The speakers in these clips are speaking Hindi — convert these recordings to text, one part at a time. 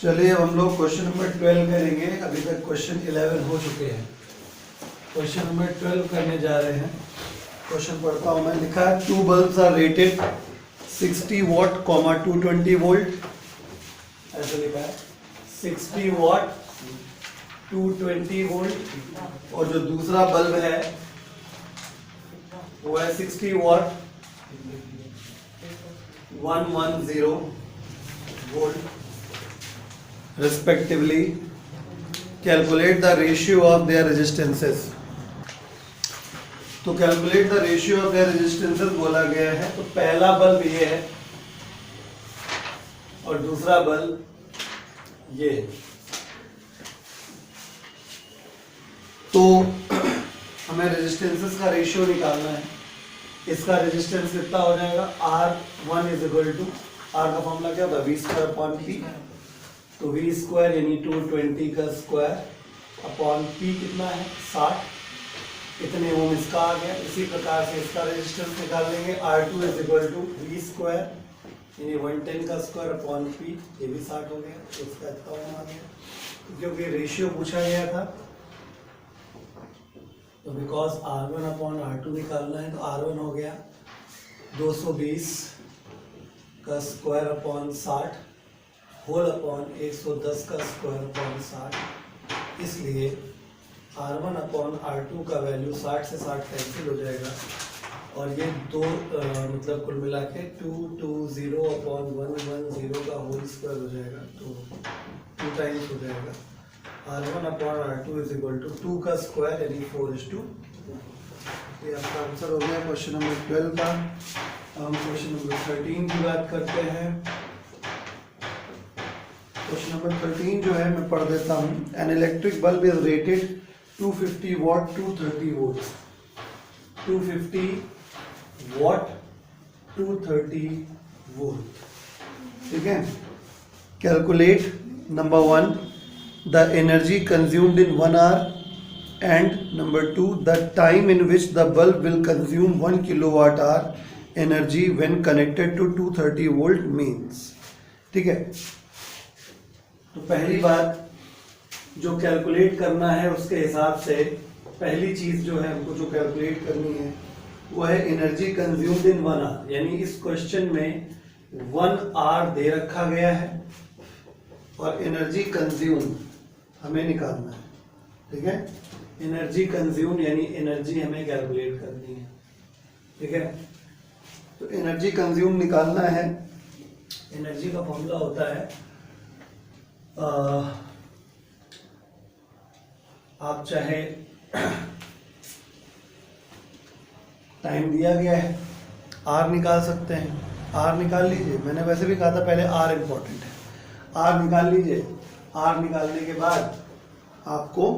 चलिए अब हम लोग क्वेश्चन नंबर 12 करेंगे। अभी तक क्वेश्चन 11 हो चुके हैं। क्वेश्चन नंबर 12 करने जा रहे हैं। क्वेश्चन पढ़ता हूँ मैं। लिखा है 2 bulbs are rated 60 watt, 220 volt. ऐसे लिखा है 60 वॉट 220 वोल्ट। और जो दूसरा बल्ब है वो है 60 what 110 volt respectively. Calculate the ratio of their resistances. तो calculate the ratio of their resistances बोला गया है। तो पहला बल्ब ये है और दूसरा बल्ब ये है। तो हमें रेजिस्टेंसेस का रेशियो निकालना है। इसका रेजिस्टेंस कितना हो जाएगा? R1 is equal to, R का फॉर्मूला क्या होता है? V² upon P। तो V² यानी 220 का स्क्वायर अपॉन P कितना है? 60। इतने ओम इसका आ गया। इसी प्रकार से इसका रेजिस्टेंस निकाल लेंगे। R2 is equal to V² यानी 110 का स्क्वायर अपॉन P, ये भी 60 हो गया। तो इसका इतना ओम आ गया। क्योंकि रेशियो पूछा गया था तो बिकॉज R1 अपॉन R2 निकालना है तो R1 हो गया 220 का स्क्वायर अपॉन 60 होल अपॉन 110 का स्क्वायर अपॉन 60। इसलिए R1 अपॉन R2 का वैल्यू 60 से 60 कैंसिल हो जाएगा और ये दो मतलब कुल मिला के 220 अपॉन 110 का होल स्क्वायर हो जाएगा। तो 2 टाइम्स हो जाएगा। R1 upon R2 is equal to 2 का स्क्वायर यानी 4:2। ये आपका आंसर हो गया क्वेश्चन नंबर 12 का। हम क्वेश्चन नंबर 13 की बात करते हैं। क्वेश्चन नंबर 13 जो है मैं पढ़ देता हूँ। An electric bulb is rated 250 watt 230 volt. 250 watt 230 volt. ठीक है। Calculate number 1 the energy consumed in 1 hour and number 2 the time in which the bulb will consume 1 kilowatt hour energy when connected to 230 volt means. ठीक है। तो पहली बात जो कैलकुलेट करना है उसके हिसाब से पहली चीज जो है हमको जो कैलकुलेट करनी है वो है एनर्जी कंज्यूम्ड इन 1 आवर। यानी इस क्वेश्चन में 1 आवर दे रखा गया है और एनर्जी कंज्यूम हमें निकालना है। ठीक है। एनर्जी कंज्यूम यानी एनर्जी हमें कैलकुलेट करनी है। ठीक है। तो एनर्जी कंज्यूम निकालना है। एनर्जी का फॉर्मूला होता है आप चाहे टाइम दिया गया है R निकाल सकते हैं। R निकाल लीजिए। मैंने वैसे भी कहा था पहले R इम्पोर्टेंट है। R निकाल लीजिए। R निकालने के बाद आपको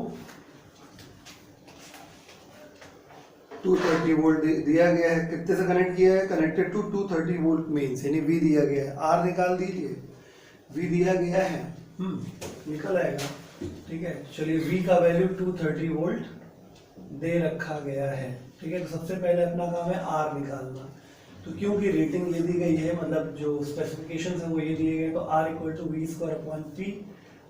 230 वोल्ट दिया गया है। कितने से कनेक्ट किया है? कनेक्टेड टू 230 वोल्ट मीन्स यानी V दिया गया है। R निकाल दीजिए। V दिया गया है निकल आएगा। ठीक है। चलिए V का वैल्यू 230 वोल्ट दे रखा गया है। ठीक है। तो सबसे पहले अपना काम है R निकालना। तो क्योंकि रेटिंग ये दी गई है मतलब जो स्पेसिफिकेशंस है वो ये दिए गए तो R equal to V² upon P।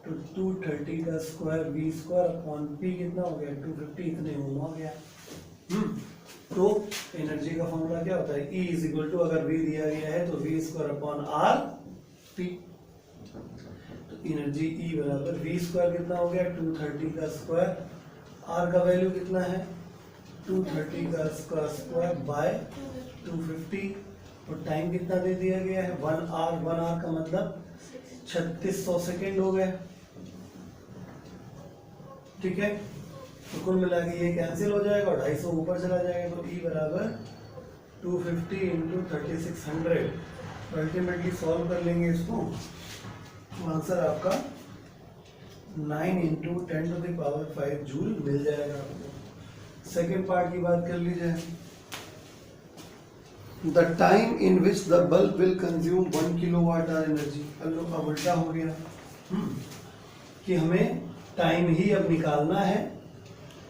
तो 230 का स्क्वायर V² अपॉन P कितना हो गया? 250। इतने ओम हो गया। तो एनर्जी का फॉर्मूला क्या होता है? E इज इक्वल टू अगर V दिया गया है तो V² अपॉन R P। तो एनर्जी E बराबर V² कितना हो गया? 230 का स्क्वायर। R का वैल्यू कितना है? 230 का स्क्वायर बाय 250। और टाइम कितना दे दिया गया है? 1 आवर। 1 आवर का मतलब 3600 सेकेंड हो गए। ठीक है। तो कुल मिला के ये कैंसिल हो जाएगा और 250 ऊपर चला जाएगा। तो E बराबर 250 इंटू 3600। अल्टीमेटली सॉल्व कर लेंगे इसको तो आंसर आपका 9 इंटू 10⁵ जूल मिल जाएगा आपको। सेकेंड पार्ट की बात कर लीजिए। The time in which the bulb will consume 1 kilowatt hour energy. अब उल्टा हो गया कि हमें टाइम ही अब निकालना है।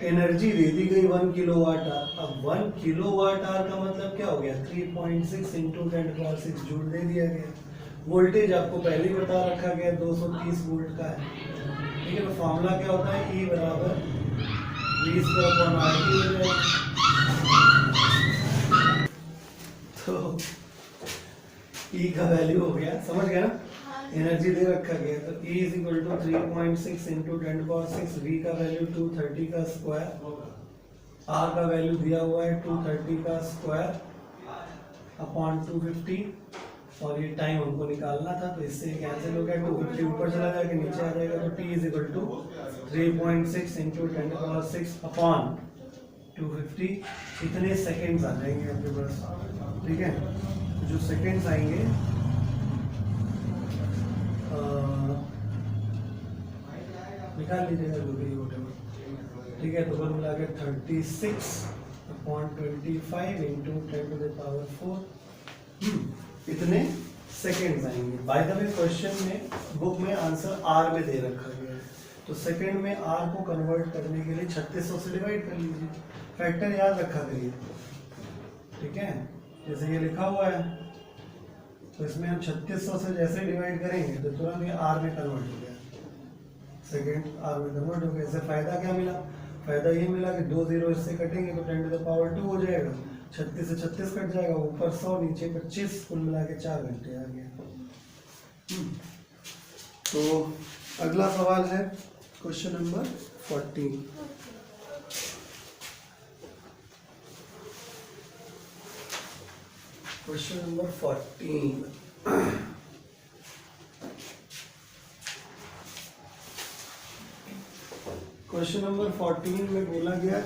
एनर्जी दे दी गई 1 किलोवाट आवर। अब 1 किलोवाट आवर का मतलब क्या हो गया? 3.6 इंटू 10⁶ जूल दे दिया गया। वोल्टेज आपको पहले ही बता रखा गया 230 वोल्ट का है, ठीक है। तो फॉर्मूला क्या होता है, E बराबर V²/RT हो जाएगा। तो E का वैल्यू हो गया, समझ गया ना, एनर्जी दे रखा गया तो E = 3.6 × 10⁻⁶, V का वैल्यू 230 का स्क्वायर, R का वैल्यू दिया हुआ है 230 का स्क्वायर अपॉन 250, और ये टाइम हमको निकालना था तो इससे कैंसिल हो गया, 250 ऊपर चला जाएगा नीचे आ जाएगा, तो T = 3.6 × 10⁻⁶ अपॉन 250, इतने सेकेंड्स आ जाएंगे आपके पास, ठीक है। तो जो सेकेंड्स आएंगे निकाल लीजिएगा जो भी वोटेवर, ठीक है। तो कुल मिला के 36/25 × 10⁻⁴, इतने सेकेंड्स आएंगे। बाय द वे क्वेश्चन में बुक में आंसर आर में दे रखा गया है, तो सेकेंड में आर को कन्वर्ट करने के लिए 3600 से डिवाइड कर लीजिए, फैक्टर याद रखा करिए, ठीक है। जैसे ये लिखा हुआ है तो इसमें हम 3600 से जैसे डिवाइड करेंगे तो तुरंत ये आर में कन्वर्ट हो गया, सेकेंड आर में कन्वर्ट हो गया। इससे फायदा क्या मिला, फायदा ये मिला कि 2 0 इससे कटेंगे तो 10⁻² हो जाएगा, 36 से 36 कट जाएगा, ऊपर 100 नीचे 25, कुल मिला के 4 घंटे आ गया। तो अगला सवाल है question number 14। Question number 14, question number 14 में बोला गया,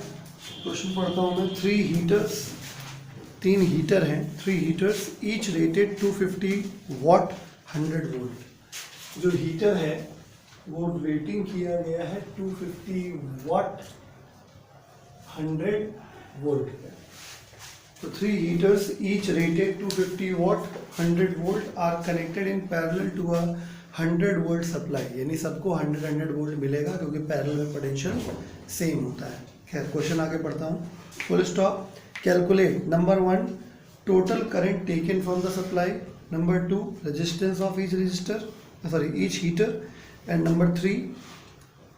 क्वेश्चन पढ़ता हूँ मैं, 3 हीटर्स, 3 हीटर हैं, 3 heaters each rated 250 what 100 volt. जो हीटर है वो रेटिंग किया गया है 250 वॉट 100 वोल्ट का। तो 3 heaters each rated 250 watt 100 volt are connected in parallel to a 100 volt supply, यानी सबको 100 वोल्ट मिलेगा क्योंकि पैरेलल में पोटेंशियल सेम होता है। खैर क्वेश्चन आगे पढ़ता हूँ, full stop. Calculate number 1 total current taken from the supply, number 2 resistance of each each heater, and number 3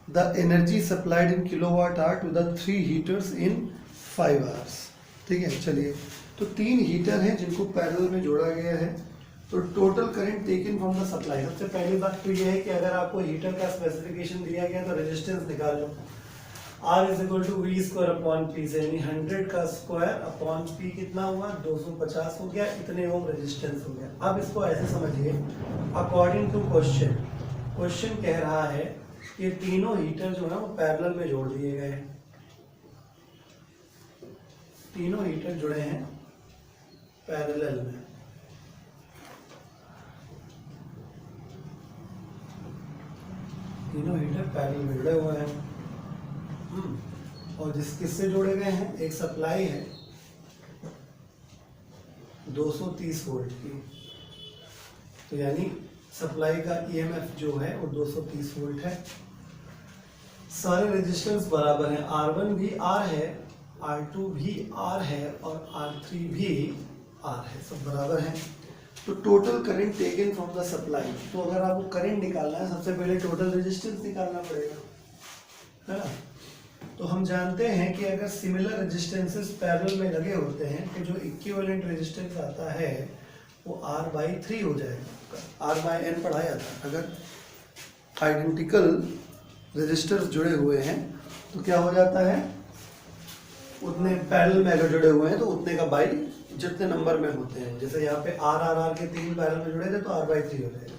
the energy supplied in kilowatt hour to the 3 heaters in 5 hours। ठीक है, चलिए। तो 3 हीटर हैं जिनको पैरेलल में जोड़ा गया है। तो total current taken from the supply, सबसे पहली बात तो ये है कि अगर आपको हीटर का स्पेसिफिकेशन दिया गया तो रेजिस्टेंस निकाल लो। R = V²/P, यानी 100 का स्क्वायर अपॉन P कितना हुआ, 250 हो गया, इतने ओम रेजिस्टेंस हो गया। अब इसको ऐसे समझिए, अकॉर्डिंग टू क्वेश्चन, क्वेश्चन कह रहा है कि तीनों हीटर जो है वो पैरेलल में जोड़ दिए गए हैं, तीनों हीटर जुड़े हैं पैरेलल में। तीनों हीटर पैरेलल में जुड़े हुए हैं। और किससे जोड़े गए हैं, एक सप्लाई है 230 वोल्ट की, तो यानी सप्लाई का ईएमएफ जो है वो 230 वोल्ट है। सारे रेजिस्टेंस बराबर हैं, R1 भी R है, R2 भी R है और R3 भी R है, सब बराबर हैं। तो total current taken from the supply, तो अगर आपको करंट निकालना है सबसे पहले टोटल रेजिस्टेंस निकालना पड़ेगा, है ना। तो हम जानते हैं कि अगर सिमिलर रेजिस्टेंसेस पैरेलल में लगे होते हैं तो जो इक्विवेलेंट रेजिस्टेंस आता है वो R/3 हो जाएगा। R/N पढ़ाया था, अगर आइडेंटिकल रेजिस्टर्स जुड़े हुए हैं तो क्या हो जाता है, उतने पैरेलल में अगर जुड़े हुए हैं तो उतने का बाई जितने नंबर में होते हैं। जैसे यहाँ पे R के 3 पैरेलल में जुड़े थे तो R/3 हो जाएगा।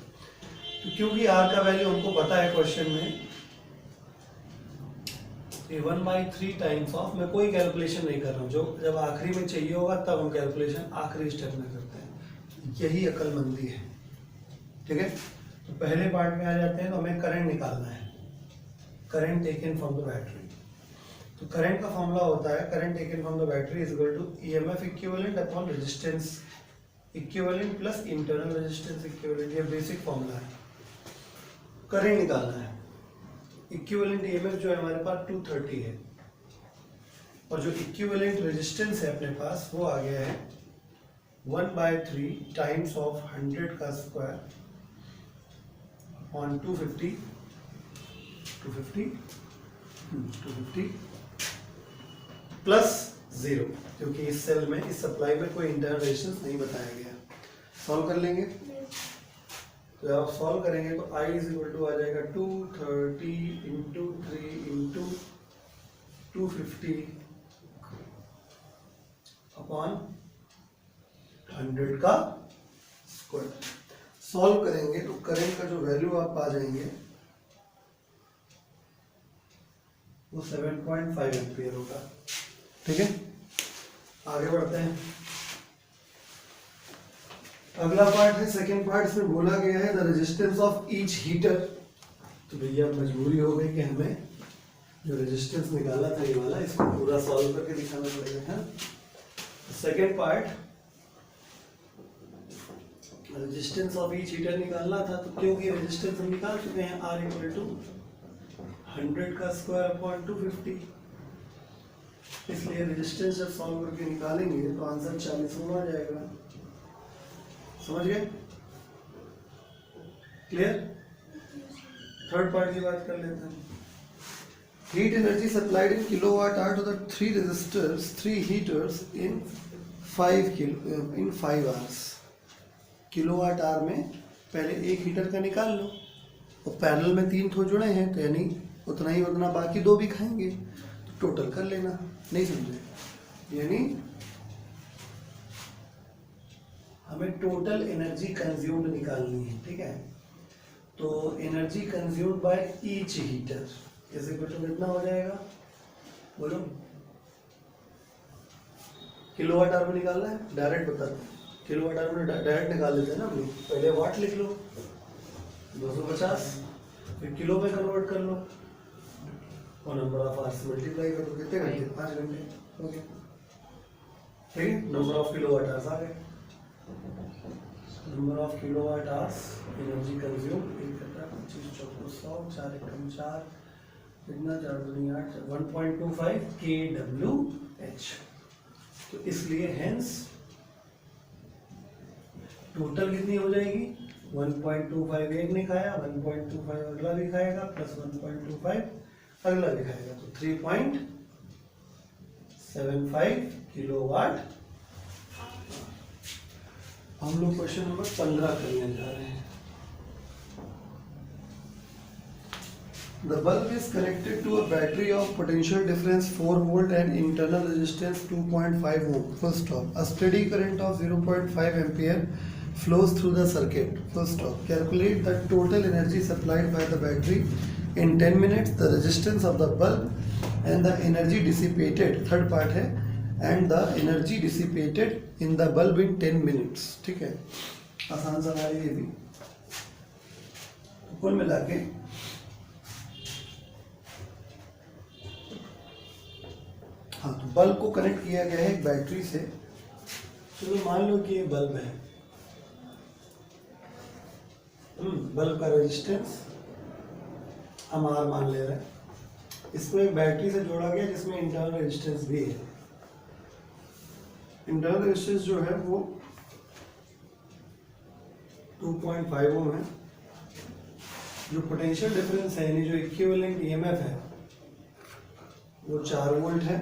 तो क्योंकि R का वैल्यू हमको पता है क्वेश्चन में, 1/3 टाइम्स ऑफ, मैं कोई कैलकुलेशन नहीं कर रहा हूँ, जो जब आखिरी में चाहिए होगा तब हम कैलकुलेशन आखिरी स्टेप में करते हैं, यही अक्लमंदी है, ठीक है। तो पहले पार्ट में आ जाते हैं, तो हमें करंट निकालना है, current taken from the battery. तो करंट का फॉर्मूला होता है, current taken from the battery is equal to EMF equivalent upon resistance equivalent plus internal resistance equivalent, ये बेसिक फॉर्मूला है। करंट निकालना है, इक्विवेलेंट ईएमएफ जो है हमारे पास 230 है और जो इक्विवेलेंट रेजिस्टेंस है अपने पास वो आ गया है 1/3 टाइम्स ऑफ 100 का स्क्वायर ऑन 250 प्लस 0, क्योंकि इस सेल में, इस सप्लाई में कोई इंटरनल रेजिस्टेंस नहीं बताया गया। सॉल्व कर लेंगे। तो जब आप सॉल्व करेंगे तो I इज इक्वल टू आ जाएगा 230 इंटू 3 इंटू 250 अपॉन 100 का स्क्वायर। सॉल्व करेंगे तो करंट का जो वैल्यू आप पा जाएंगे वो 7.5 एम्पियर होगा। ठीक है, आगे बढ़ते हैं। अगला पार्ट है सेकेंड पार्ट, इसमें बोला गया है the resistance of each heater. तो भैया मजबूरी हो गई कि हमें जो रेजिस्टेंस निकाला था ये वाला, इसको पूरा सॉल्व करके दिखाना पड़ेगा। Second part, resistance of each heater निकालना था, तो क्योंकि रेजिस्टेंस हम निकाल चुके हैं R इक्वल टू 100 का स्क्वायर अपॉन 250, इसलिए रेजिस्टेंस जब सॉल्व करके निकालेंगे तो आंसर 40 Ω आ जाएगा। समझ गए? क्लियर? थर्ड पार्ट की बात कर लेते हैं। Heat energy supplied in kilowatt hour to the 3 resistors 3 heaters in 5 hours. Kilowatt hour में पहले एक हीटर का निकाल लो, और पैरेलल में 3 थो जुड़े हैं, तो यानी उतना ही उतना बाकी 2 भी खाएंगे, तो टोटल कर लेना। नहीं समझे? यानी हमें टोटल एनर्जी कंज्यूम्ड निकालनी है। ठीक है, तो energy consumed by each heater जैसे क्वेश्चन कितना हो जाएगा, बोलो। किलोवाट आवर में निकालना है, डायरेक्ट बताते हैं। किलोवाट आवर में डायरेक्ट निकाल लेते हैं ना हम लोग। पहले वाट लिख लो 250, फिर किलो में कन्वर्ट कर लो और नंबर ऑफ आवर्स मल्टीप्लाई कर दो। कितने घंटे? 5 घंटे। ओके, ठीक है, नंबर ऑफ किलोवाट आवर्स आ गए। Number of kilowatt hours energy consume 125 कितना 4 1.25 kWh। तो इसलिए हेंस टोटल कितनी हो जाएगी? 1.25 एक ने खाया, 1.25 अगला भी खाएगा, प्लस 1.25 अगला भी खाएगा, तो 3.75 किलोवाट। हम लोग क्वेश्चन नंबर 15 करने जा रहे हैं। The bulb is connected to a battery of potential difference 4 volt and internal resistance 2.5 ohm. Full stop. A steady current of 0.5 ampere flows through the circuit. Full stop. Calculate the total energy supplied by the battery in 10 minutes, the resistance of the bulb and the energy dissipated. Third part है, and the energy dissipated in the bulb in 10 minutes. ठीक है, आसान सवाल है ये भी। तो कुल मिला के हाँ, तो बल्ब को कनेक्ट किया गया है एक बैटरी से। चलो मान लो कि ये बल्ब है, बल्ब का रेजिस्टेंस हम R मान ले रहे हैं। इसको एक बैटरी से जोड़ा गया जिसमें इंटरनल रेजिस्टेंस भी है। इंटरनल रेजिस्टेंस जो है वो 2.5 ओम है। जो पोटेंशियल डिफरेंस है यानी जो इक्विवेलेंट ईएमएफ है वो 4 वोल्ट है।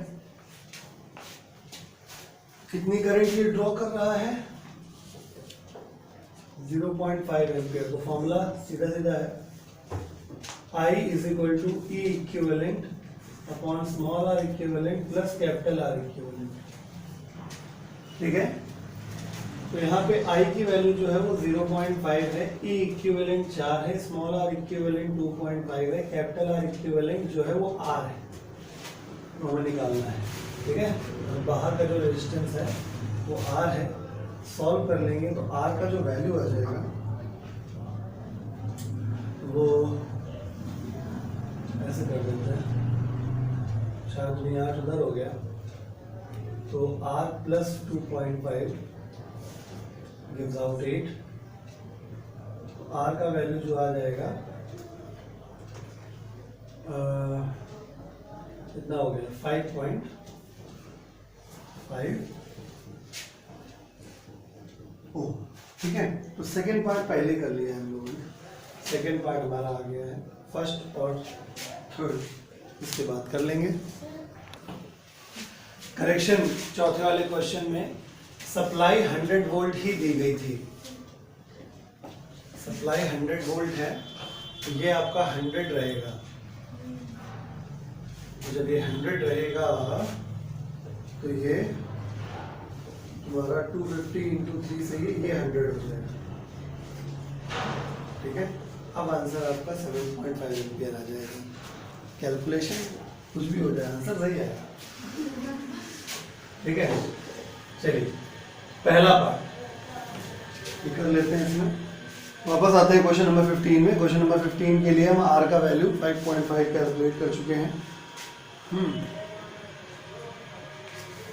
कितनी करंट ये ड्रॉ कर रहा है? 0.5 एम्पियर। तो फॉर्मूला सीधा सीधा है, I is equal to E equivalent upon small r equivalent plus capital R equivalent. ठीक है, तो यहाँ पे I की वैल्यू जो है वो 0.5 है, E इक्विवेलेंट 4 है, स्मॉल r इक्विवेलेंट 2.5 है, कैपिटल R इक्विवेलेंट जो है वो R है, तो हमें निकालना है। ठीक है, तो बाहर का जो रेजिस्टेंस है वो R है। सॉल्व कर लेंगे तो R का जो वैल्यू आ जाएगा वो ऐसे कर देते हैं, 4 दूनी 8 उधर हो गया, तो R प्लस 2.5 गिव्स आउट 8। तो R का वैल्यू जो आ जाएगा कितना हो गया? 5.5 ओ ठीक है, तो सेकेंड पार्ट पहले कर लिया है हम लोगों ने, सेकेंड पार्ट हमारा आ गया है, फर्स्ट और थर्ड इसके बाद कर लेंगे। करेक्शन चौथे वाले क्वेश्चन में सप्लाई 100 वोल्ट ही दी गई थी, सप्लाई 100 वोल्ट है तो ये आपका 100 रहेगा, तो जब ये 100 रहेगा तो ये तुम्हारा 250 × 3 से ये 100 हो जाएगा। ठीक है, अब आंसर आपका 7.5 एम्पियर आ जाएगा। कैलकुलेशन कुछ भी हो जाए आंसर सही आएगा। ठीक है, चलिए पहला पार्ट कर लेते हैं। इसमें वापस आते हैं क्वेश्चन नंबर 15 में। क्वेश्चन नंबर 15 के लिए हम आर का वैल्यू 5.5 कैलकुलेट कर चुके हैं।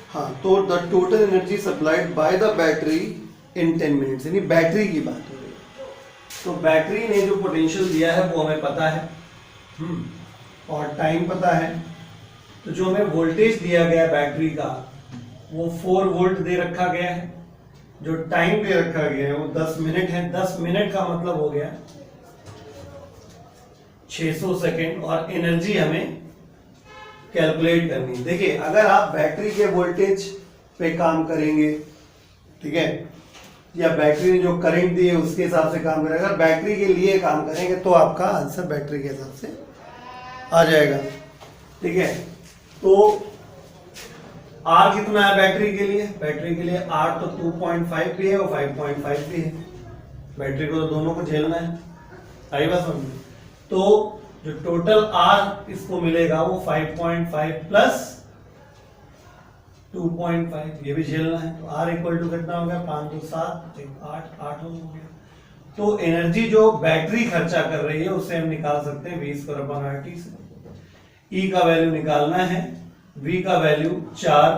हाँ, तो the total energy supplied by the battery in 10 minutes, यानी बैटरी की बात हो रही है। तो बैटरी ने जो पोटेंशियल दिया है वो हमें पता है और टाइम पता है। तो जो हमें वोल्टेज दिया गया है बैटरी का वो 4 वोल्ट दे रखा गया है, जो टाइम दे रखा गया है वो 10 मिनट है। 10 मिनट का मतलब हो गया 600 सेकेंड, और एनर्जी हमें कैलकुलेट करनी है। देखिए, अगर आप बैटरी के वोल्टेज पे काम करेंगे, ठीक है, या बैटरी ने जो करंट दी है उसके हिसाब से काम करेंगे, अगर बैटरी के लिए काम करेंगे तो आपका आंसर बैटरी के हिसाब से आ जाएगा। ठीक है, तो आर कितना है बैटरी के लिए? बैटरी के लिए आर तो 2.5 भी है और 5.5 भी है, बैटरी को तो दोनों को झेलना है। आई बात समझ में? तो जो टोटल आर इसको मिलेगा वो 5.5 प्लस 2.5, ये भी झेलना है। तो आर इक्वल टू कितना हो गया? 5 2 7 8 हो गया। तो एनर्जी जो बैटरी खर्चा कर रही है उसे हम निकाल सकते हैं V²/RT से। E का वैल्यू निकालना है, V का वैल्यू 4,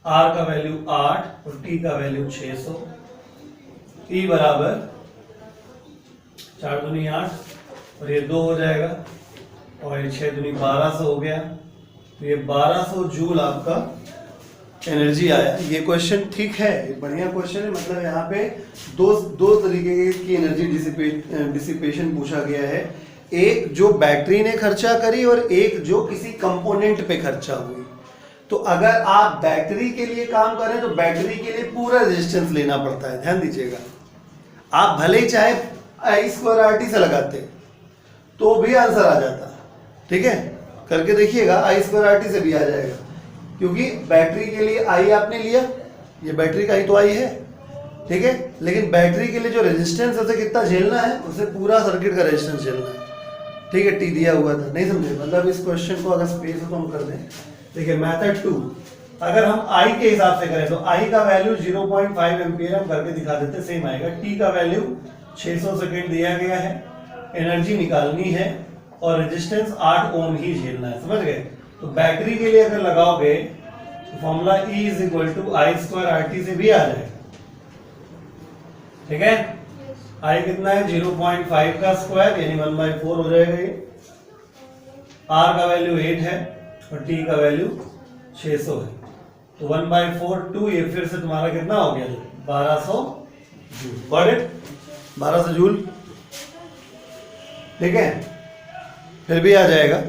R का वैल्यू 8 और T का वैल्यू 600। E बराबर 4 दूनी 8 और ये 2 हो जाएगा और ये 6 दूनी 1200 हो गया। तो ये 1200 जूल आपका एनर्जी आया। ये क्वेश्चन ठीक है, बढ़िया क्वेश्चन है। मतलब यहाँ पे दो तरीके की एनर्जी डिसिपेशन पूछा गया है, एक जो बैटरी ने खर्चा करी और एक जो किसी कंपोनेंट पे खर्चा हुई। तो अगर आप बैटरी के लिए काम करें तो बैटरी के लिए पूरा रेजिस्टेंस लेना पड़ता है, ध्यान दीजिएगा। आप भले ही चाहे I²RT से लगाते तो भी आंसर आ जाता, ठीक है, करके देखिएगा, I²RT से भी आ जाएगा, क्योंकि बैटरी के लिए आई आपने लिया, ये बैटरी का ही तो आई है, ठीक है, लेकिन बैटरी के लिए जो रेजिस्टेंस है उसे कितना झेलना है, उसे पूरा सर्किट का रेजिस्टेंस झेलना है। ठीक है, टी दिया हुआ था, नहीं समझे? मतलब इस क्वेश्चन को अगर स्पेस हो तो हम कर दें। देखिए मेथड 2, अगर हम आई के हिसाब से करें तो आई का वैल्यू 0.5 एम्पियर हम करके दिखा देते, सेम आएगा। टी का वैल्यू 600 सेकेंड दिया गया है, एनर्जी निकालनी है और रेजिस्टेंस 8 ओम ही झेलना है, समझ गए? तो बैटरी के लिए अगर लगाओगे तो फॉर्मूला E = I²RT से भी आ जाएगा। ठीक है, I कितना है? 0.5 का स्क्वायर यानी 1/4 हो जाएगा ये। R का वैल्यू 8 है और T का वैल्यू 600 है, तो 1/4 2, ये फिर से तुम्हारा कितना हो गया? 1200 जूल। Got it? 1200 जूल। ठीक है, फिर भी आ जाएगा।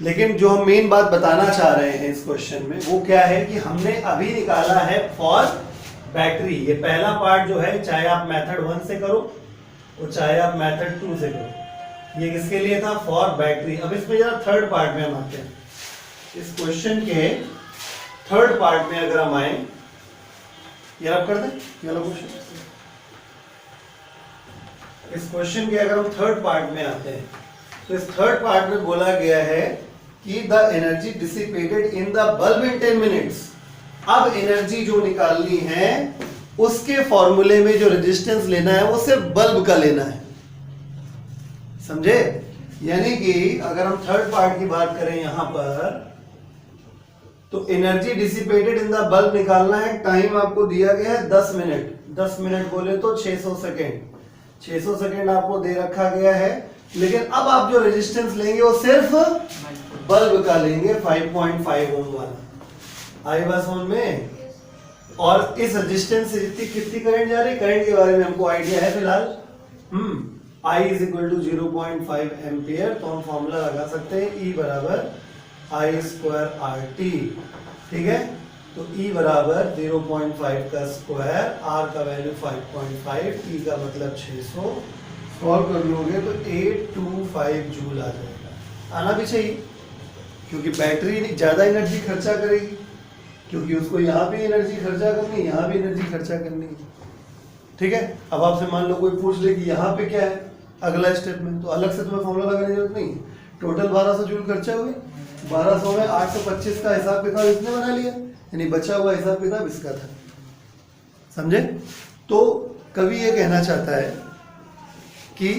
लेकिन जो हम मेन बात बताना चाह रहे हैं इस क्वेश्चन में वो क्या है कि हमने अभी निकाला है फॉर बैटरी। ये पहला पार्ट जो है, चाहे आप मेथड 1 से करो और चाहे आप मेथड 2 से करो, ये किसके लिए था? For battery. अब इसमें जरा थर्ड पार्ट में हम आते हैं। इस क्वेश्चन के थर्ड पार्ट में अगर हम आए, ये आप कर दें ये वाला क्वेश्चन। इस क्वेश्चन के अगर हम थर्ड पार्ट में आते हैं तो इस थर्ड पार्ट में बोला गया है कि the energy dissipated in the bulb in 10 minutes. अब एनर्जी जो निकालनी है उसके फॉर्मूले में जो रेजिस्टेंस लेना है वो सिर्फ बल्ब का लेना है, समझे? यानी कि अगर हम थर्ड पार्ट की बात करें यहां पर, तो energy dissipated in the bulb निकालना है। टाइम आपको दिया गया है 10 मिनट, 10 मिनट बोले तो 600 सेकेंड, 600 सेकेंड आपको दे रखा गया है। लेकिन अब आप जो रेजिस्टेंस लेंगे वो सिर्फ बल्ब का लेंगे, 5.5 ओम वाला। आई बात समझ में? और इस रेजिस्टेंस से जितनी कितनी करंट जा रही है, करंट के बारे में हमको आइडिया है फिलहाल। I is equal to 0.5 ampere, तो हम फॉर्मूला लगा सकते हैं E बराबर I स्क्वायर RT। ठीक है, तो E बराबर 0.5 का स्क्वायर, R का वैल्यू 5.5, T का मतलब 600, सॉल्व कर लोगे तो 825 जूल आ जाएगा। आना भी चाहिए क्योंकि बैटरी ज़्यादा एनर्जी खर्चा करेगी, क्योंकि उसको यहाँ भी एनर्जी खर्चा करनी है, यहाँ भी एनर्जी खर्चा करनी है। ठीक है, अब आपसे मान लो कोई पूछ ले कि यहाँ पे क्या है अगला स्टेप में, तो अलग से तुम्हें फॉर्मूला लगाने की जरूरत नहीं। टोटल 1200 जूल खर्चा हुए, 1200 में 825 का हिसाब किताब इसने बना लिया, यानी बचा हुआ हिसाब किताब इसका था। समझे? तो कवि ये कहना चाहता है कि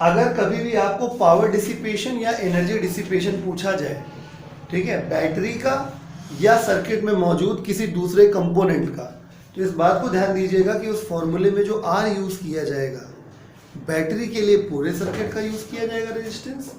अगर कभी भी आपको पावर डिसिपेशन या एनर्जी डिसिपेशन पूछा जाए, ठीक है, बैटरी का या सर्किट में मौजूद किसी दूसरे कंपोनेंट का, तो इस बात को ध्यान दीजिएगा कि उस फॉर्मूले में जो R यूज किया जाएगा, बैटरी के लिए पूरे सर्किट का यूज किया जाएगा रेजिस्टेंस,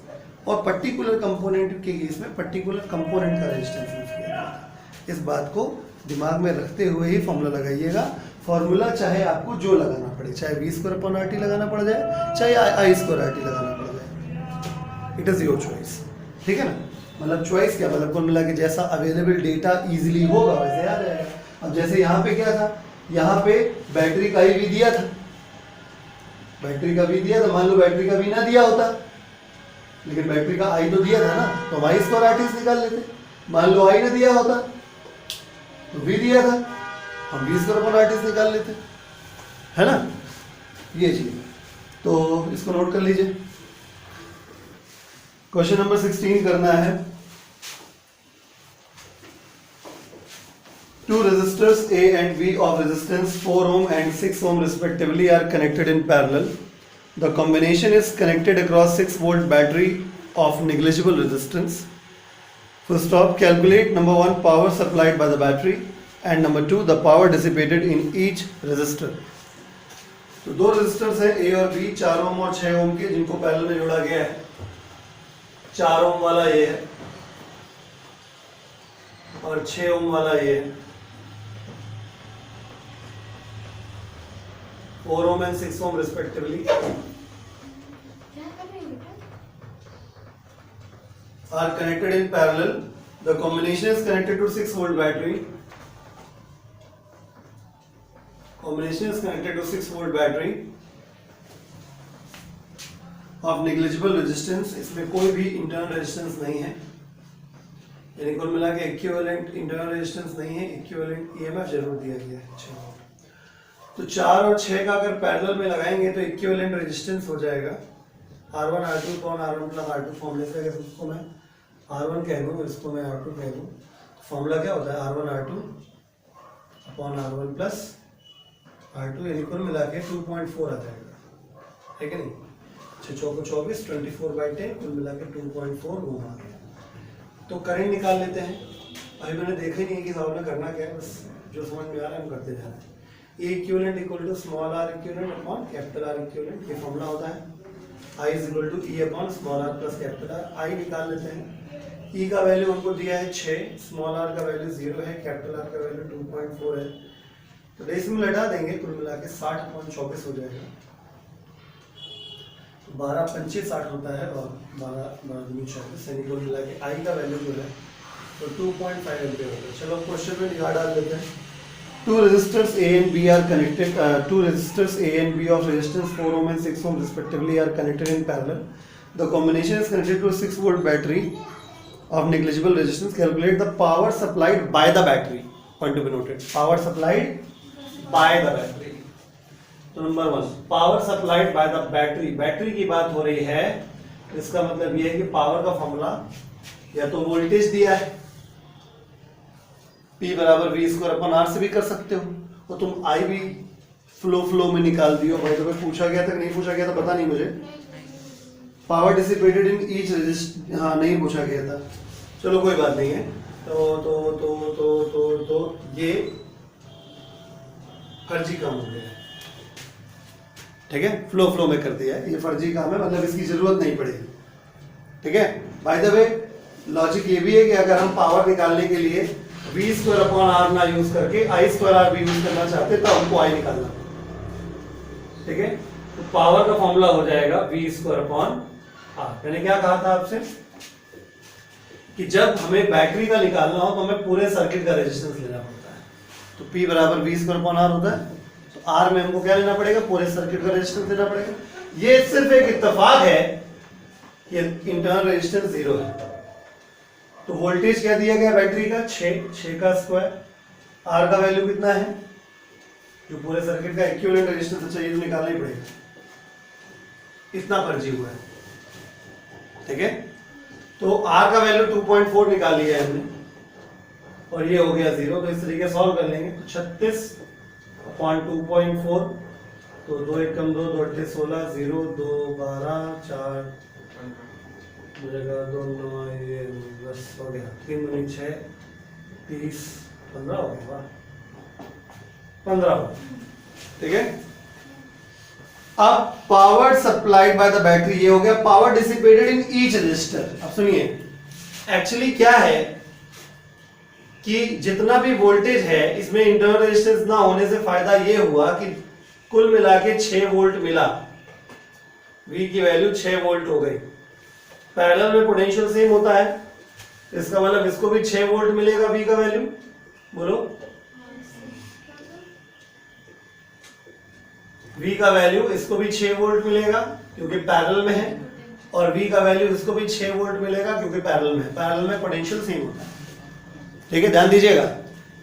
और पर्टिकुलर कंपोनेंट के केस में पर्टिकुलर कंपोनेंट का रेजिस्टेंस यूज किया जाएगा। इस बात को दिमाग में रखते हुए ही फॉर्मूला लगाइएगा। फॉर्मूला चाहे आपको जो लगाना पड़े, चाहे V² लगाना पड़ जाए, चाहे I² लगाना पड़ जाए, इट इज योर चॉइस। ठीक है ना, मतलब चॉइस क्या मतलब, कुल मिला के जैसा अवेलेबल डेटा इजीली होगा वैसे आ जाएगा। अब जैसे यहाँ पे क्या था, यहाँ पे बैटरी का ही भी दिया था, बैटरी का भी दिया था, मान लो बैटरी का भी ना दिया होता, लेकिन बैटरी का I तो दिया था ना, तो हम I² निकाल लेते। मान लो I ने दिया होता तो V दिया था, हम V² निकाल लेते, है ना, ये चीज। तो इसको नोट कर लीजिए। क्वेश्चन नंबर 16 करना है। Two resistors A and B of resistance 4 ohm and 6 ohm respectively are connected in parallel. The combination is connected across 6 volt battery of negligible resistance. First stop, calculate number 1 power supplied by the battery and number 2 the power dissipated in each resistor. तो दो रेजिस्टर्स हैं A और B, 4 ओम और 6 ओम के, जिनको पैरेलल में जोड़ा गया है। 4 ओम वाला ये है और 6 ओम वाला ये है। 4 ohm and 6 ohm respectively are connected in parallel. The combination is connected to 6 volt battery. Combination is connected to 6 volt battery of negligible resistance. इसमें कोई भी internal resistance नहीं है, यानी कुल मिला के इक्विवेलेंट इंटरनल रेजिस्टेंस नहीं है, इक्विवेलेंट EMF जरूर दिया गया है। तो 4 और 6 का अगर पैरेलल में लगाएंगे तो इक्विवेलेंट रेजिस्टेंस हो जाएगा R1 R2 upon R1 plus R2। फॉर्मूले से अगर इसको मैं R1 कह दूँ, इसको मैं R2 कह दूँ, फॉर्मूला क्या होता है R1 R2 upon R1 plus R2, यानी कुल मिला के 2.4 आ जाएगा, है कि नहीं। 6 चौको 24, 24/10, कुल मिला के 2.4 ओम आ गया। तो करंट निकाल लेते हैं। अभी मैंने देखा ही नहीं है कि फॉर्मूला करना क्या है, बस जो समझ में आ रहा है हम करते जा रहे हैं। A equivalent equal to small r equivalent upon capital R equivalent, ये फॉर्मूला होता है। I is equal to E upon small r plus capital R। I निकाल लेते हैं। E का वैल्यू हमको दिया है 6, स्मॉल r का वैल्यू 0 है, कैपिटल R का वैल्यू 2.4 है, तो डेसिमल हटा देंगे, कुल मिला के 60/24 हो जाएगा। 12×5 60 होता है और 12×24, यानी कुल मिला के I का वैल्यू जो है तो 2.5 एम्पियर होता है। चलो क्वेश्चन में निकाल डाल देते हैं। Two resistors A and B are connected. Two resistors A and B of resistance 4 ohm and 6 ohm respectively are connected in parallel. The combination is connected to a 6 volt battery of negligible resistance. Calculate the power supplied by the battery. Point to be noted. Power supplied by the battery. तो number 1, power supplied by the battery. Battery की बात हो रही है, इसका मतलब ये है कि पावर का फॉर्मूला या तो वोल्टेज दिया है P बराबर V²/R से भी कर सकते हो, और तुम I भी फ्लो में निकाल दियो। भाई तुम्हें पूछा गया था कि नहीं पूछा गया था पता नहीं मुझे। Power dissipated in each resistor, हाँ नहीं पूछा गया था, चलो कोई बात नहीं है। तो ये फर्जी काम हो गया, ठीक है, फ्लो में कर दिया है, ये फर्जी काम है, मतलब इसकी जरूरत नहीं पड़ेगी, ठीक है। बाय द वे लॉजिक ये भी है कि अगर हम पावर निकालने के लिए वी स्क्वायर अपॉन आर ना यूज करके आई स्क्वायर आर भी यूज करना चाहते तो हमको आई निकालना, ठीक है। तो पावर का फॉर्मूला हो जाएगा वी स्क्वायर अपॉन आर। मैंने क्या कहा था आपसे कि जब हमें बैटरी का निकालना हो तो हमें पूरे सर्किट का रेजिस्टेंस लेना पड़ता है। तो P बराबर वी स्क्वायर अपॉन आर होता है। तो R में हमको क्या लेना पड़ेगा, पूरे सर्किट का रेजिस्टेंस लेना पड़ेगा। ये सिर्फ एक इत्तेफाक है कि इंटरनल रेजिस्टेंस 0 है। तो वोल्टेज क्या दिया गया बैटरी का 6 का स्क्वायर, R का वैल्यू कितना है, जो पूरे सर्किट का इक्विवेलेंट रेजिस्टेंस चाहिए तो निकालना ही पड़ेगा, इतना पर्ची हुआ है, ठीक है। तो R का वैल्यू 2.4 निकाल लिया है हमने और ये हो गया 0। तो इस तरीके सॉल्व कर लेंगे। तो 36 अपॉन 2.4, तो 2 1 कम 2 2 8 16 0 2 12 4 2 9 ये 10 हो गया, 3 दूनी 6 30 15 हो गया, 15, ठीक है। अब power supplied by the battery, ये हो गया power dissipated in each resistor. अब सुनिए, एक्चुअली क्या है कि जितना भी वोल्टेज है इसमें इंटरनल रेजिस्टेंस ना होने से फायदा ये हुआ कि कुल मिला के 6 वोल्ट मिला, V की वैल्यू 6 वोल्ट हो गई। पैरेलल में पोटेंशियल सेम होता है, इसका मतलब इसको भी 6 वोल्ट मिलेगा V का वैल्यू, बोलो V का वैल्यू इसको भी 6 वोल्ट मिलेगा क्योंकि पैरेलल में है, और V का वैल्यू इसको भी 6 वोल्ट मिलेगा क्योंकि पैरेलल में है। पैरेलल में पोटेंशियल सेम होता है, ठीक है, ध्यान दीजिएगा।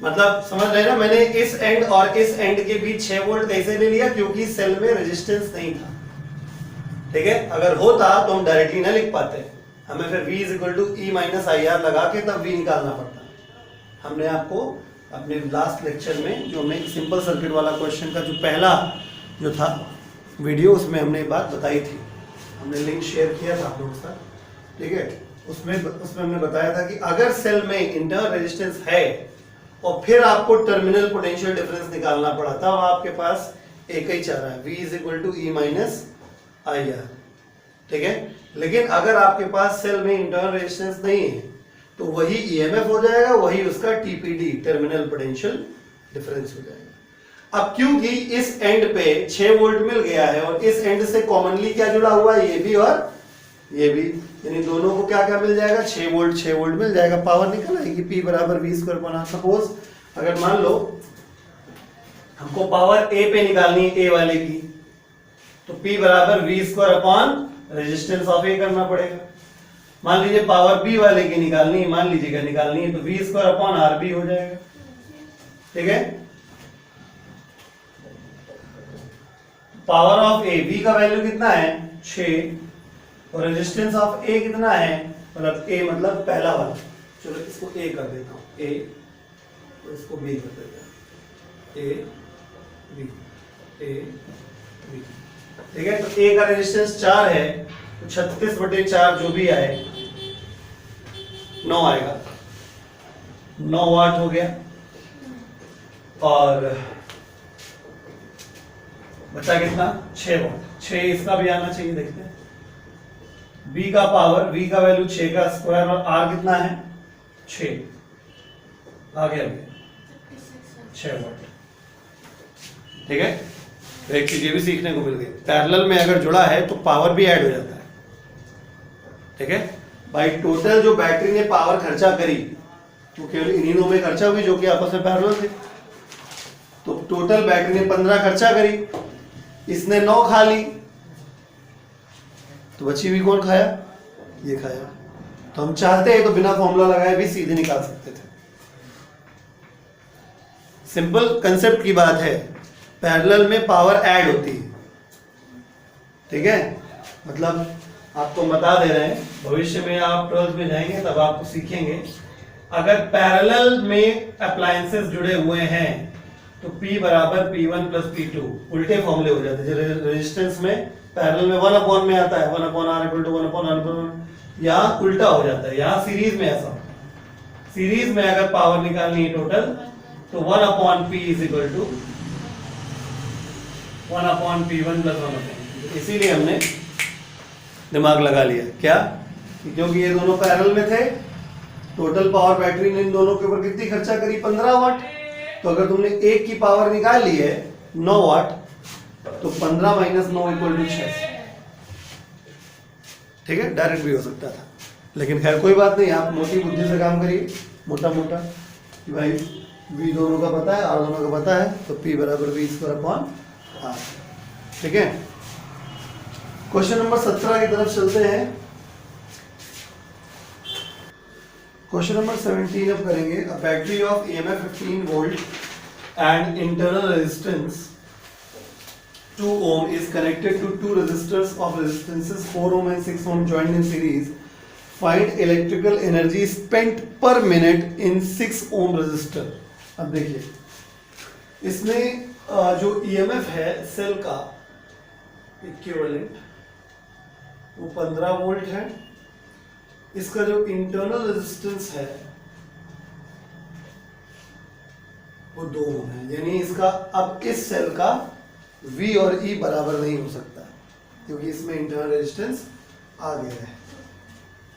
मतलब समझ रहे ना, मैंने इस एंड और इस एंड के बीच 6 वोल्ट कैसे ले लिया, क्योंकि सेल में रेजिस्टेंस नहीं था, ठीक है। अगर होता तो हम डायरेक्टली ना लिख पाते, हमें फिर V = E - IR लगा के तब V निकालना पड़ता। हमने आपको अपने लास्ट लेक्चर में जो हमने सिंपल सर्किट वाला क्वेश्चन का जो पहला जो था वीडियो, उसमें हमने ये बात बताई थी, हमने लिंक शेयर किया था आप लोगों के साथ, ठीक है। उसमें हमने बताया था कि अगर सेल में इंटरनल रेजिस्टेंस है और फिर आपको टर्मिनल पोटेंशियल डिफरेंस निकालना पड़ा, तब आपके पास एक ही चारा है, V = E - IR, ठीक है। लेकिन अगर आपके पास सेल में इंटरनल रेजिस्टेंस नहीं है तो वही EMF हो जाएगा, वही उसका TPD टर्मिनल पोटेंशियल डिफरेंस हो जाएगा। अब क्योंकि इस एंड पे 6 वोल्ट मिल गया है और इस एंड से कॉमनली क्या जुड़ा हुआ है, ये भी और ये भी, यानी दोनों को क्या क्या मिल जाएगा, 6 वोल्ट मिल जाएगा। पावर निकल आएगी P बराबर V square upon R। Suppose अगर मान लो हमको पावर A पे निकालनी है, A वाले की, तो P बराबर V square upon resistance of A करना पड़ेगा। मान लीजिए पावर B वाले की निकालनी है, मान लीजिएगा निकालनी है, तो V स्क्वायर अपॉन RB हो जाएगा, ठीक है। पावर ऑफ A, V का वैल्यू कितना है 6, और रेजिस्टेंस ऑफ A कितना है, मतलब A मतलब पहला वाला, चलो इसको A कर देता हूं, A, तो इसको B कर देता हूं, A B, ठीक है। तो A का रेजिस्टेंस 4 है, तो 36/4 जो भी आए 9 आएगा, 9 वाट हो गया। और बचा कितना 6 वाट, 6 इसका भी आना चाहिए, देखते हैं। V का पावर, V का वैल्यू 6 का स्क्वायर और R कितना है 6, आ गया 6 वाट, ठीक है। तो एक चीज ये भी सीखने को मिल गई, पैरेलल में अगर जुड़ा है तो पावर भी ऐड हो जाता है, ठीक है। भाई टोटल जो बैटरी ने पावर खर्चा करी वो केवल इन्हीं दो में खर्चा हुई जो कि आपस में पैरेलल थे। तो टोटल बैटरी ने 15 खर्चा करी, इसने 9 खा ली, तो बची हुई कौन खाया, ये खाया। तो हम चाहते हैं तो बिना फॉर्मूला लगाए भी सीधे निकाल सकते थे। सिंपल कंसेप्ट की बात है, पैरेलल में पावर ऐड होती है, ठीक है। मतलब आपको बता दे रहे हैं, भविष्य में आप 12th में जाएंगे तब आपको सीखेंगे, अगर पैरेलल में अप्लायंसेस जुड़े हुए हैं तो P बराबर P1 + P2, उल्टे फॉर्मूले हो जाते हैं। रेजिस्टेंस में पैरेलल में 1/, में आता है 1/R = 1/R, यहाँ उल्टा हो जाता है। यहाँ सीरीज में ऐसा, सीरीज में अगर पावर निकालनी है टोटल तो 1/P = 1/P1 + 1/P2। इसीलिए हमने दिमाग लगा लिया क्या, क्योंकि ये दोनों पैरेलल में थे टोटल पावर बैटरी ने इन दोनों के ऊपर कितनी खर्चा करी? 15 वाट। तो अगर तुमने एक की पावर निकाल ली है 9 वाट, तो 15 माइनस 9 इक्वल टू 6। ठीक है, डायरेक्ट भी हो सकता था, लेकिन खैर कोई बात नहीं, आप मोटी बुद्धि से काम करिए, मोटा मोटा कि भाई V दोनों का पता है, R दोनों का पता है, तो P बराबर V²/R। ठीक है, क्वेश्चन नंबर 17 की तरफ चलते हैं। क्वेश्चन नंबर 17 अब करेंगे। A battery of EMF 15 volt and internal resistance 2 ohm is connected to two resistors of resistances 4 ohm and 6 ohm joined in series. Find electrical energy spent per minute in 6 ohm resistor. अब देखिए, इसमें जो EMF है सेल का इक्विवेलेंट वो 15 वोल्ट है। इसका जो इंटरनल रेजिस्टेंस है वो 2 ओम है, यानी इसका अब इस सेल का V और E बराबर नहीं हो सकता क्योंकि इसमें इंटरनल रेजिस्टेंस आ गया है।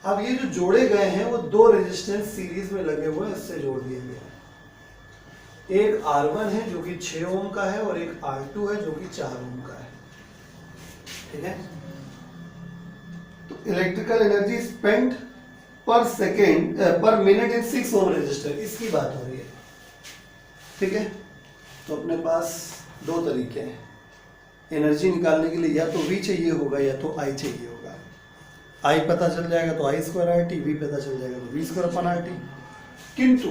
अब ये जो जोड़े गए हैं वो दो रेजिस्टेंस सीरीज में लगे हुए हैं, इससे जोड़ दिया गया है। एक R1 है जो कि 6 ओम का है और एक R2 है जो कि 4 ओम का है। ठीक है, तो electrical energy spent per minute in 6 ohm resistor, इसकी बात हो रही है। ठीक है, तो अपने पास दो तरीके हैं एनर्जी निकालने के लिए, या तो V चाहिए होगा या तो I चाहिए होगा। I पता चल जाएगा तो I²RT, V पता चल जाएगा तो V²/RT। किंतु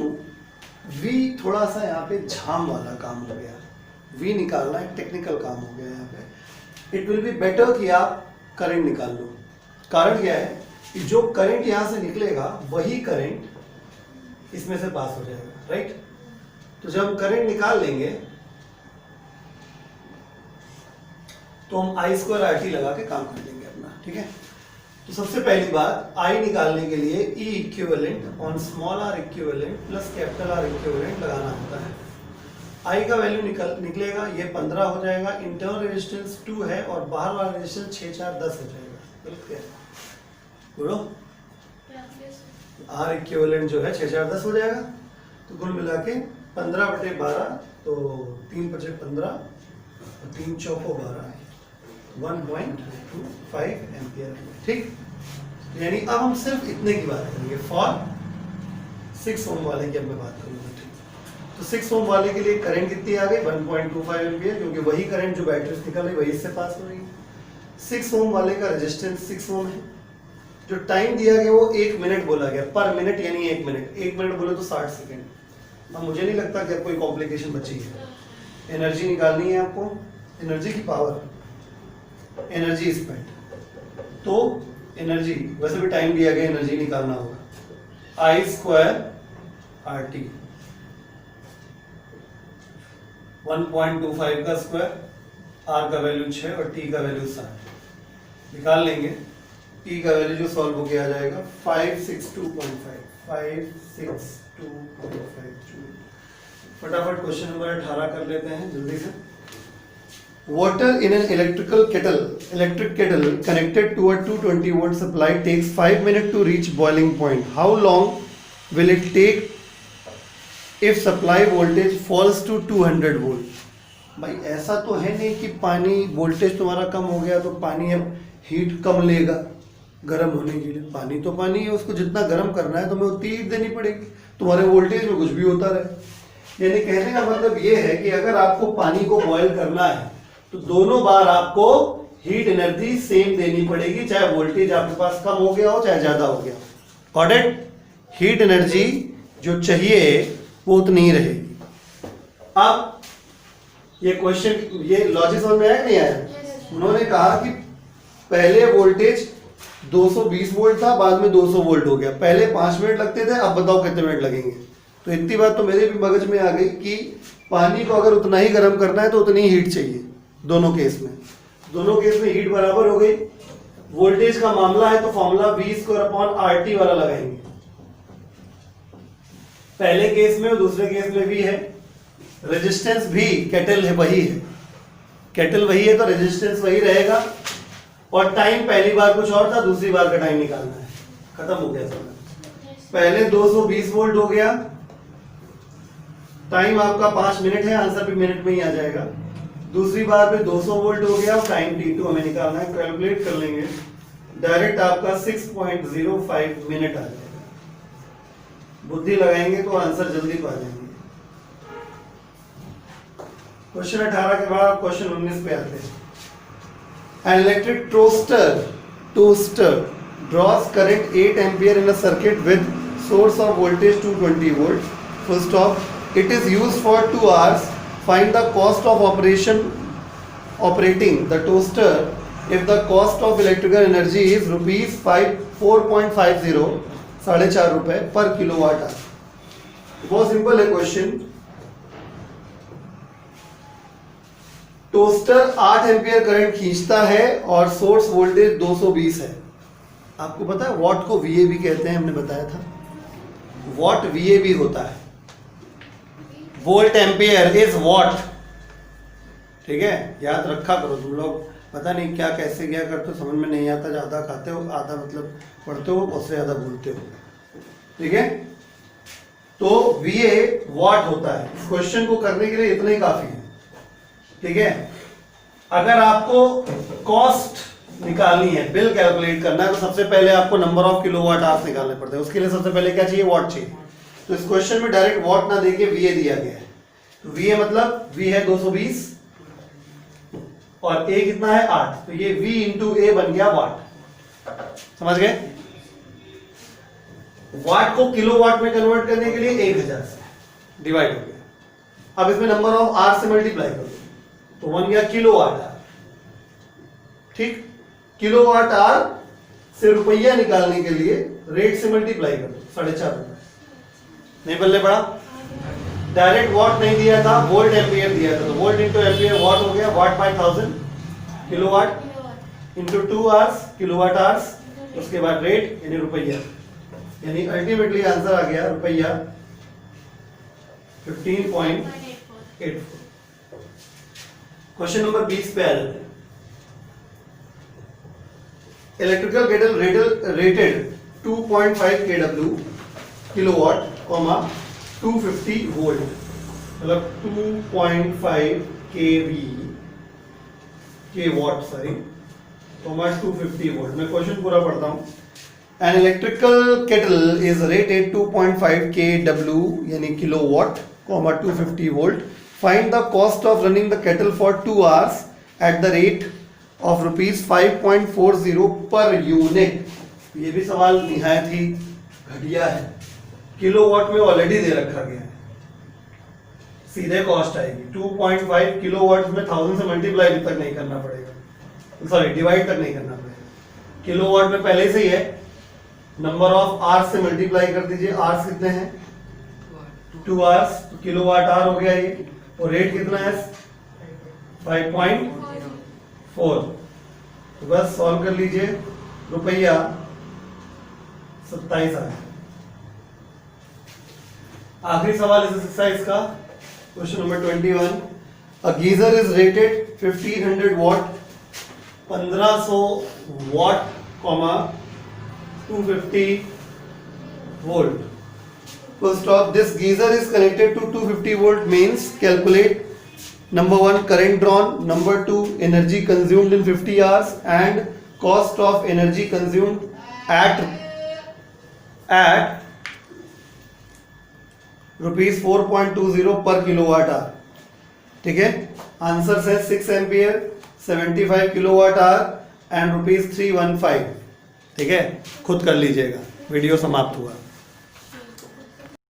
V थोड़ा सा यहाँ पे झाम वाला काम हो गया, V निकालना एक टेक्निकल काम हो गया यहाँ पे। इट विल बी बेटर कि आप करंट निकाल लो। कारण क्या है कि जो करंट यहाँ से निकलेगा वही करंट इसमें से पास हो जाएगा, राइट। तो जब हम करंट निकाल लेंगे तो हम I²RT लगा के काम कर लेंगे अपना। ठीक है, तो सबसे पहली बात I निकालने के लिए E equivalent on small r equivalent plus capital R equivalent लगाना होता है। I का वैल्यू निकलेगा, ये 15 हो जाएगा, इंटरनल रेजिस्टेंस 2 है और बाहर वाला रेजिस्टेंस 6 4 10 हो जाएगा। बिल्कुल बोलो, R इक्विवेलेंट जो है 6 4 10 हो जाएगा। तो कुल मिला के 15/12, तो 3×5 = 15, 3 × 4 = 12, 1.25 एम्पियर। ठीक, यानी अब हम सिर्फ इतने की बात करेंगे फॉर 6 ओम वाले की अब मैं बात करूंगा। ठीक, तो 6 ओम वाले के लिए करंट कितनी आ गई? 1.25 एम्पियर, क्योंकि वही करंट जो बैटरी से निकल रही वही इससे पास हो रही है। 6 ओम वाले का रेजिस्टेंस 6 ओम है। जो टाइम दिया गया वो 1 मिनट बोला गया, पर मिनट यानी 1 मिनट। 1 मिनट बोले तो 60 सेकेंड। अब मुझे नहीं लगता कि अब कोई कॉम्प्लिकेशन बची है। एनर्जी निकालनी है आपको, एनर्जी की पावर, एनर्जी स्पेंट। तो एनर्जी, वैसे भी टाइम दिया गया, एनर्जी निकालना होगा। I²RT 1.25 का स्क्वायर, R का वैल्यू 6 और T का वैल्यू 7 निकाल लेंगे। E का वैल्यू जो सॉल्व होके आ जाएगा 562.5। फटाफट क्वेश्चन नंबर 18 कर लेते हैं जल्दी से। Water in an electric kettle connected to a 220 volt supply takes 5 minutes to reach boiling point. How long will it take if supply voltage falls to 200 volt? भाई ऐसा तो है नहीं कि पानी वोल्टेज तुम्हारा कम हो गया तो पानी अब हीट कम लेगा गर्म होने के लिए। पानी तो पानी है, उसको जितना गर्म करना है तुम्हें उतनी हीट देनी पड़ेगी, तुम्हारे वोल्टेज में कुछ भी होता रहे। यानी कहने का मतलब ये है कि अगर आपको पानी को बॉयल करना है तो दोनों बार आपको हीट एनर्जी सेम देनी पड़ेगी, चाहे वोल्टेज आपके पास कम हो गया हो चाहे ज्यादा हो गया। Got it? हीट एनर्जी जो चाहिए वो उतनी ही रहेगी। अब ये क्वेश्चन, ये लॉजिक समझ में आया कि नहीं आया? उन्होंने कहा कि पहले वोल्टेज 220 वोल्ट था, बाद में 200 वोल्ट हो गया। पहले 5 मिनट लगते थे, अब बताओ कितने मिनट लगेंगे। तो इतनी बात तो मेरे भी मगज में आ गई कि पानी को अगर उतना ही गर्म करना है तो उतनी ही हीट चाहिए दोनों केस में। दोनों केस में हीट बराबर हो गई। वोल्टेज का मामला है तो फॉर्मूला V²/RT वाला लगाएंगे। पहले केस में और दूसरे केस में भी है। रेजिस्टेंस भी केटल है वही है, केटल वही है तो रेजिस्टेंस वही रहेगा। और टाइम पहली बार कुछ और था, दूसरी बार का टाइम निकालना है। खत्म हो गया सब। पहले 220 वोल्ट हो गया, टाइम आपका 5 मिनट है, आंसर भी मिनट में ही आ जाएगा। दूसरी बार पे 200 वोल्ट हो गया और टाइम T2 हमें निकालना है, कैलकुलेट कर लेंगे, डायरेक्ट आपका 6.05 मिनट आ जाएगा। बुद्धि लगाएंगे तो आंसर जल्दी पा जाएंगे। क्वेश्चन 18 के बाद क्वेश्चन 19 पे आते हैं। An electric toaster draws current 8 ampere in a circuit with source of voltage 220 volt. Full stop. It is used for 2 hours. Find the cost of operating the toaster if the cost of electrical energy is rupees 4.50 4.5 रुपए per kilowatt hour. बहुत सिंपल है क्वेश्चन। टोस्टर 8 एम्पियर करंट खींचता है और सोर्स वोल्टेज 220 है। आपको पता है वॉट को VAB कहते हैं, हमने बताया था। वॉट VAB होता है, वोल्ट एम्पियर इज वॉट। ठीक है, याद रखा करो तुम लोग। पता नहीं क्या कैसे क्या करते हो, समझ में नहीं आता। ज्यादा खाते हो, आधा मतलब पढ़ते हो, उससे ज्यादा भूलते हो। ठीक है, तो VA वॉट होता है। इस क्वेश्चन को करने के लिए इतना ही काफी है। ठीक है, अगर आपको कॉस्ट निकालनी है, बिल कैलकुलेट करना है, तो सबसे पहले आपको नंबर ऑफ किलोवाट आवर्स निकालने पड़ते हैं। उसके लिए सबसे पहले क्या चाहिए? वॉट चाहिए। तो इस क्वेश्चन में डायरेक्ट वॉट ना देके VA दिया गया है। तो VA मतलब V है 220 और A कितना है 8, तो ये V इंटू A बन गया वाट। समझ गए? वाट को किलोवाट में कन्वर्ट करने के लिए 1000 से डिवाइड हो गया। अब इसमें नंबर ऑफ आर से मल्टीप्लाई कर दो, तो बन गया किलोवाट आवर। ठीक, किलोवाट आवर से रुपया निकालने के लिए रेट से मल्टीप्लाई कर दो, 4.5 रुपए। नहीं बल्ले पड़ा? डायरेक्ट वॉट नहीं दिया था, वोल्ट एम्पियर दिया था, तो वोल्ट इंटू एम्पियर वॉट हो गया। Watt by 1000 kilowatt into 2 hours kilowatt hours, उसके बाद रेट यानी रुपया, यानी अल्टीमेटली आंसर आ गया रुपया 15.84। क्वेश्चन नंबर 20 पे आ जाते हैं। Electrical kettle rated 2.5 kW kilowatt, 250 volt, मतलब 2.5 kW 250 वोल्ट। मैं क्वेश्चन पूरा पढ़ता हूं। An electrical kettle is rated 2.5 kW यानी kilowatt, 250 volt. Find the cost of running the kettle for 2 hours at the rate of rupees 5.40 per unit. ये भी सवाल निहायत ही घटिया है। किलोवाट में ऑलरेडी दे रखा गया है, सीधे कॉस्ट आएगी 2.5 किलोवाट में 1000 से मल्टीप्लाई तक नहीं करना पड़ेगा, सॉरी डिवाइड तक नहीं करना पड़ेगा। किलोवाट में पहले से ही है, नंबर ऑफ आवर्स से मल्टीप्लाई कर दीजिए। आवर्स कितने हैं? 2 आवर्स, तो किलोवाट आवर हो गया ये। और रेट कितना है? 5.4। तो बस सॉल्व कर लीजिए, रुपया 27 आया। आखिरी सवाल इस एक्सरसाइज का, question number 21। A geyser is rated 1500 what, 1500 what, 250 volt. Full stop. This geyser is connected to 250 volt means calculate number 1 current drawn, number 2 energy consumed in 50 hours and cost of energy consumed at rupees 4.20 per kilowatt hour. ठीक है, आंसर है 6 ampere, 75 kilowatt hour and rupees 315। ठीक है, खुद कर लीजिएगा। वीडियो समाप्त हुआ।